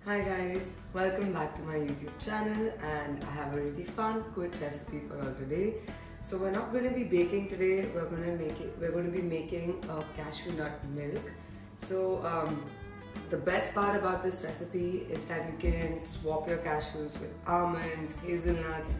Hi guys, welcome back to my YouTube channel, and I have a really fun, quick recipe for you today. So we're not going to be baking today, we're going to be making a cashew nut milk. So the best part about this recipe is that you can swap your cashews with almonds, hazelnuts,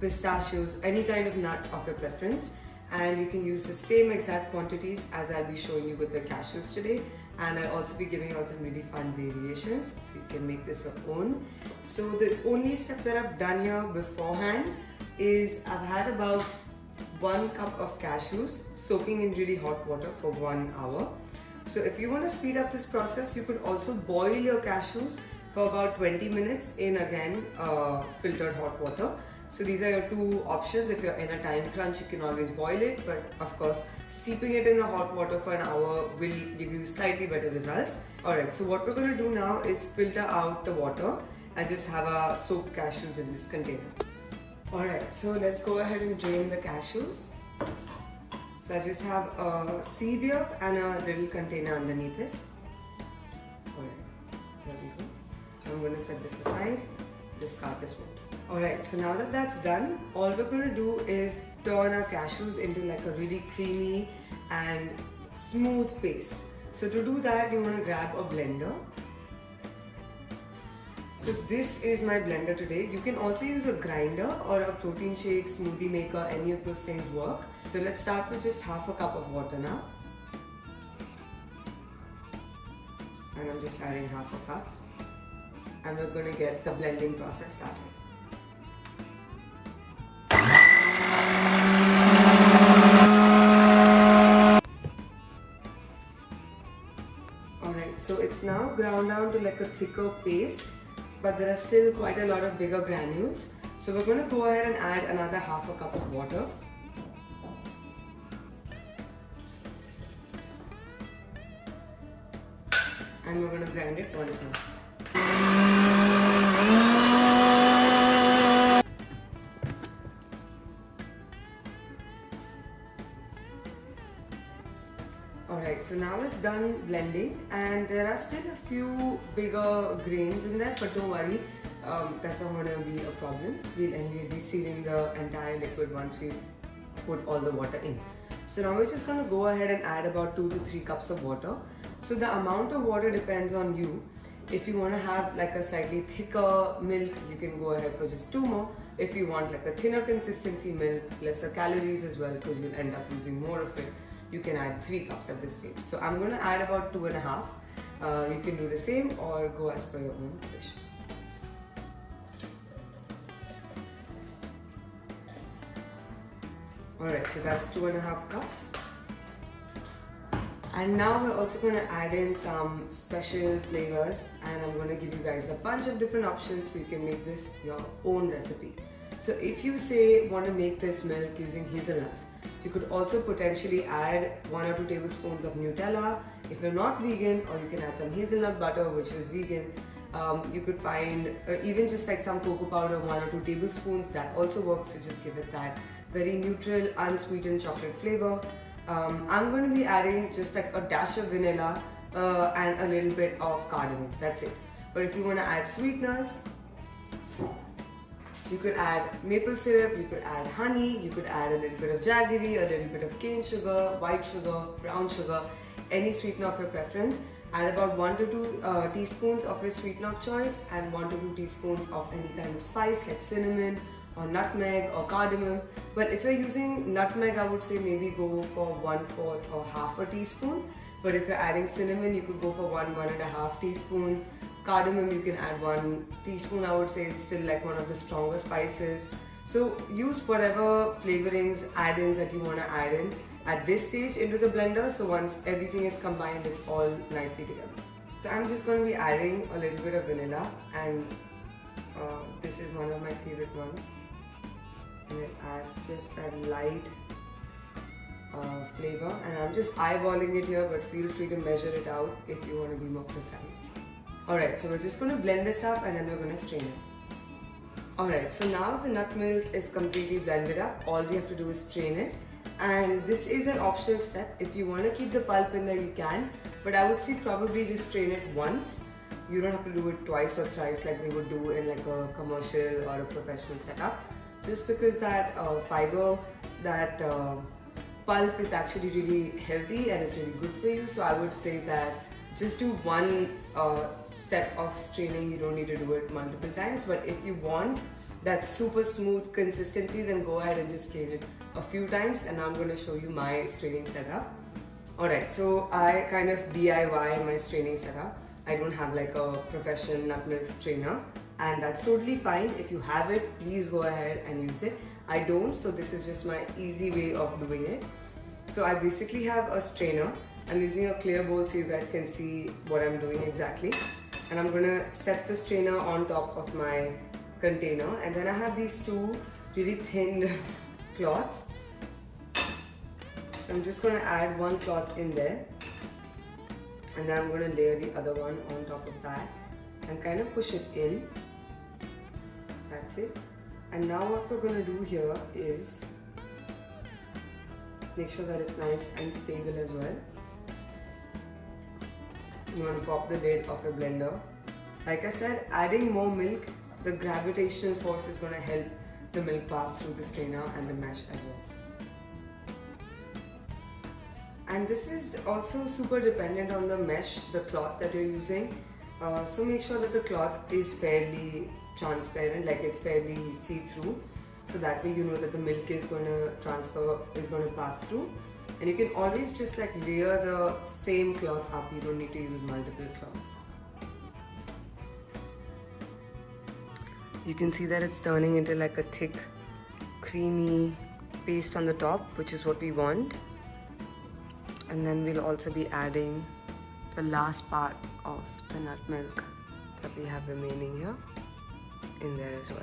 pistachios, any kind of nut of your preference, and you can use the same exact quantities as I'll be showing you with the cashews today. And I'll also be giving out some really fun variations, so you can make this your own. So the only step that I've done here beforehand is I've had about 1 cup of cashews soaking in really hot water for 1 hour. So if you want to speed up this process, you could also boil your cashews for about 20 minutes in again filtered hot water. So these are your two options. If you're in a time crunch, you can always boil it, but of course steeping it in the hot water for an hour will give you slightly better results. Alright, so what we're going to do now is filter out the water and just have our soaked cashews in this container. Alright, so let's go ahead and drain the cashews. So I just have a sieve here and a little container underneath it. Alright, there we go. So I'm going to set this aside, discard this water. Alright, so now that that's done, all we're going to do is turn our cashews into like a really creamy and smooth paste. So to do that, you want to grab a blender. So this is my blender today. You can also use a grinder or a protein shake, smoothie maker, any of those things work. So let's start with just half a cup of water now. And I'm just adding half a cup. And we're going to get the blending process started. Alright, so it's now ground down to like a thicker paste, but there are still quite a lot of bigger granules. So we're going to go ahead and add another half a cup of water. And we're going to grind it once more. Alright, so now it's done blending, and there are still a few bigger grains in there, but don't worry, that's not going to be a problem. We'll anyway be sealing the entire liquid once we put all the water in. So now we're just going to go ahead and add about 2 to 3 cups of water. So the amount of water depends on you. If you want to have like a slightly thicker milk, you can go ahead for just 2 more. If you want like a thinner consistency milk, lesser calories as well, because you'll end up using more of it, you can add 3 cups at this stage. So I'm going to add about 2.5. You can do the same or go as per your own wish. Alright, so that's 2.5 cups. And now we're also going to add in some special flavors, and I'm going to give you guys a bunch of different options so you can make this your own recipe. So if you say want to make this milk using hazelnuts, you could also potentially add 1 or 2 tablespoons of Nutella. If you're not vegan, or you can add some hazelnut butter, which is vegan. You could find even just like some cocoa powder, 1 or 2 tablespoons, that also works to just give it that very neutral, unsweetened chocolate flavor. I'm going to be adding just like a dash of vanilla and a little bit of cardamom, that's it. But if you want to add sweeteners, you could add maple syrup, you could add honey, you could add a little bit of jaggery, a little bit of cane sugar, white sugar, brown sugar, any sweetener of your preference. Add about 1 to 2 teaspoons of your sweetener of choice, and 1 to 2 teaspoons of any kind of spice like cinnamon or nutmeg or cardamom. But if you're using nutmeg, I would say maybe go for 1/4 or half a teaspoon. But if you're adding cinnamon, you could go for 1.5 teaspoons. Cardamom, you can add 1 teaspoon. I would say it's still like one of the stronger spices. So use whatever flavorings, add-ins that you want to add in at this stage into the blender. So once everything is combined, it's all nicely together. So I'm just going to be adding a little bit of vanilla, and this is one of my favorite ones. And it adds just that light flavor, and I'm just eyeballing it here, but feel free to measure it out if you want to be more precise. Alright, so we're just going to blend this up, and then we're going to strain it. Alright, so now the nut milk is completely blended up. All we have to do is strain it, and this is an optional step. If you want to keep the pulp in there, you can, but I would say probably just strain it once. you don't have to do it twice or thrice like they would do in like a commercial or a professional setup. Just because that fiber, that pulp is actually really healthy and it's really good for you. So I would say that just do one step of straining. You don't need to do it multiple times. But if you want that super smooth consistency, then go ahead and just strain it a few times. And now I'm going to show you my straining setup. Alright, so I kind of DIY my straining setup. I don't have like a professional nut milk strainer, and that's totally fine. If you have it, please go ahead and use it. I don't, so this is just my easy way of doing it. So I basically have a strainer. I'm using a clear bowl so you guys can see what I'm doing exactly. And I'm gonna set the strainer on top of my container, and then I have these two really thin cloths. So I'm just gonna add one cloth in there, and then I'm going to layer the other one on top of that and kind of push it in. That's it. And now what we're going to do here is make sure that it's nice and stable as well. You want to pop the lid of your blender. Like I said, adding more milk, the gravitational force is going to help the milk pass through the strainer and the mesh as well. And this is also super dependent on the mesh, the cloth that you're using. So make sure that the cloth is fairly transparent, like it's fairly see-through. So that way you know that the milk is going to transfer, is going to pass through. And you can always just like layer the same cloth up. You don't need to use multiple cloths. You can see that it's turning into like a thick, creamy paste on the top, which is what we want. And then we'll also be adding the last part of the nut milk that we have remaining here in there as well.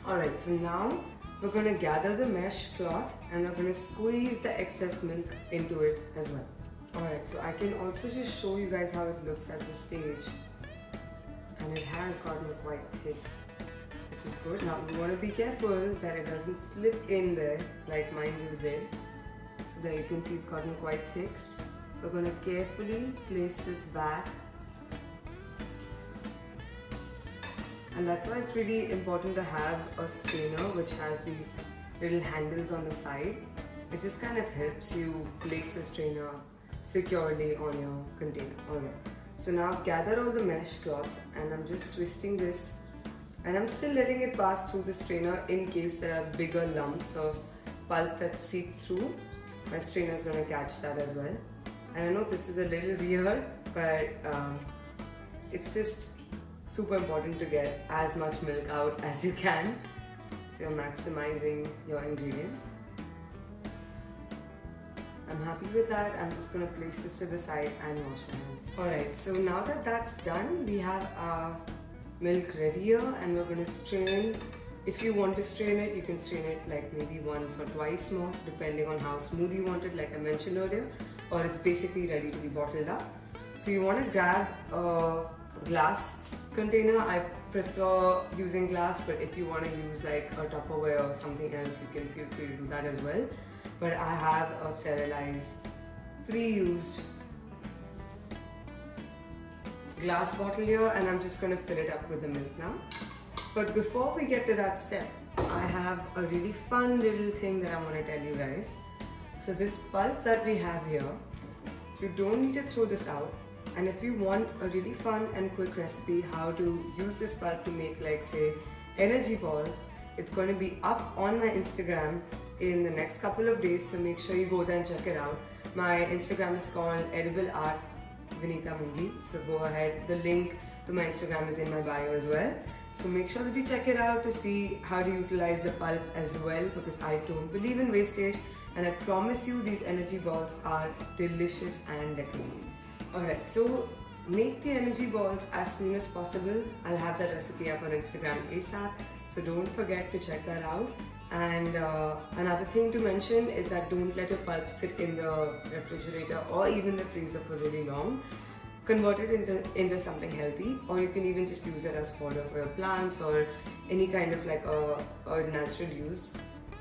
Alright, so now we're going to gather the mesh cloth and we're going to squeeze the excess milk into it as well. Alright, so I can also just show you guys how it looks at this stage. And it has gotten quite thick, which is good. Now you want to be careful that it doesn't slip in there like mine just did. So there you can see it's gotten quite thick. We're going to carefully place this back. And that's why it's really important to have a strainer which has these little handles on the side. It just kind of helps you place the strainer securely on your container. Alright, so now I've gathered all the mesh cloth and I'm just twisting this, and I'm still letting it pass through the strainer in case there are bigger lumps of pulp that seep through. My strainer is going to catch that as well. And I know this is a little weird, but it's just super important to get as much milk out as you can, so you're maximizing your ingredients. I'm happy with that. I'm just going to place this to the side and wash my hands. Alright, so now that that's done, we have our milk ready here and we're going to strain. If you want to strain it, you can strain it like maybe once or twice more depending on how smooth you want it, like I mentioned earlier, or it's basically ready to be bottled up. So you want to grab a glass container. I prefer using glass, but if you want to use like a Tupperware or something else, you can feel free to do that as well. But I have a sterilized, pre-used glass bottle here and I'm just going to fill it up with the milk now. But before we get to that step, I have a really fun little thing that I want to tell you guys. So this pulp that we have here, you don't need to throw this out. And if you want a really fun and quick recipe how to use this pulp to make like say energy balls, it's going to be up on my Instagram in the next couple of days, so make sure you go there and check it out. My Instagram is called Edible Art Vinita Mungi, so go ahead. The link to my Instagram is in my bio as well. So make sure that you check it out to see how to utilize the pulp as well, because I don't believe in wastage and I promise you these energy balls are delicious and deadly. Alright, so make the energy balls as soon as possible. I'll have that recipe up on Instagram ASAP, so don't forget to check that out. And another thing to mention is that don't let your pulp sit in the refrigerator or even the freezer for really long. Convert it into something healthy, or you can even just use it as fodder for your plants or any kind of like a natural use.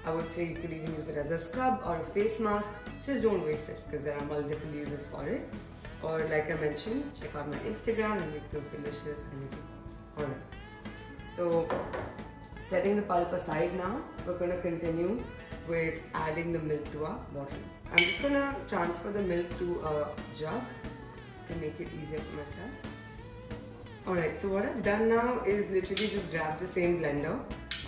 I would say you could even use it as a scrub or a face mask. Just don't waste it because there are multiple uses for it. Or like I mentioned, check out my Instagram and make those delicious energy pots. Alright. So setting the pulp aside now, we're going to continue with adding the milk to our bottle. I'm just going to transfer the milk to a jug to make it easier for myself. Alright, so what I've done now is literally just grab the same blender,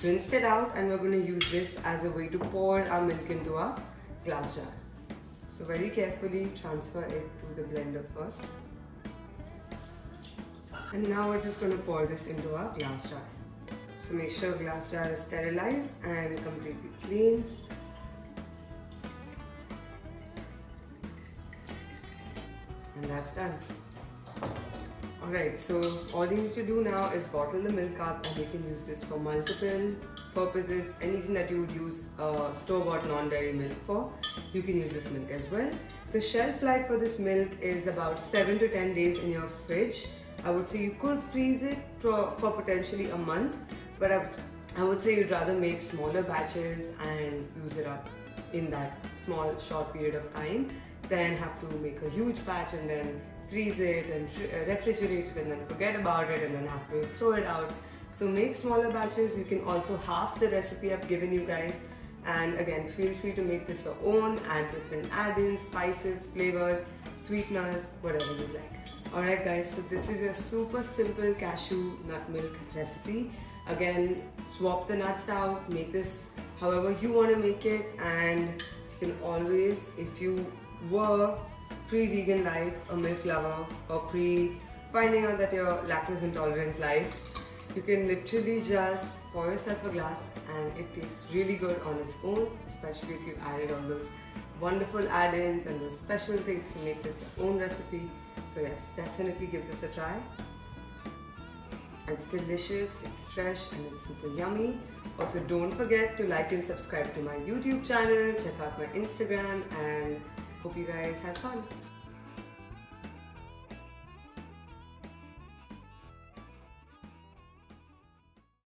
rinsed it out, and we're going to use this as a way to pour our milk into our glass jar. So very carefully transfer it to the blender first. And now we're just going to pour this into our glass jar. So make sure glass jar is sterilized and completely clean. And that's done. Alright, so all you need to do now is bottle the milk up, and you can use this for multiple purposes. Anything that you would use store-bought non-dairy milk for, you can use this milk as well. The shelf life for this milk is about 7 to 10 days in your fridge. I would say you could freeze it for potentially a month, but I would say you'd rather make smaller batches and use it up in that small short period of time than have to make a huge batch and then freeze it and refrigerate it and then forget about it and then have to throw it out. So make smaller batches. You can also half the recipe I've given you guys, and again feel free to make this your own, add different add-ins, spices, flavors, sweeteners, whatever you like. Alright guys, so this is a super simple cashew nut milk recipe. Again, swap the nuts out, make this however you want to make it, and you can always, if you were pre-vegan life, a milk lover, or pre-finding out that you're lactose intolerant life, you can literally just pour yourself a glass and it tastes really good on its own, especially if you've added all those wonderful add-ins and those special things to make this your own recipe. So yes, definitely give this a try. It's delicious, it's fresh, and it's super yummy. Also, don't forget to like and subscribe to my YouTube channel, check out my Instagram, and hope you guys had fun.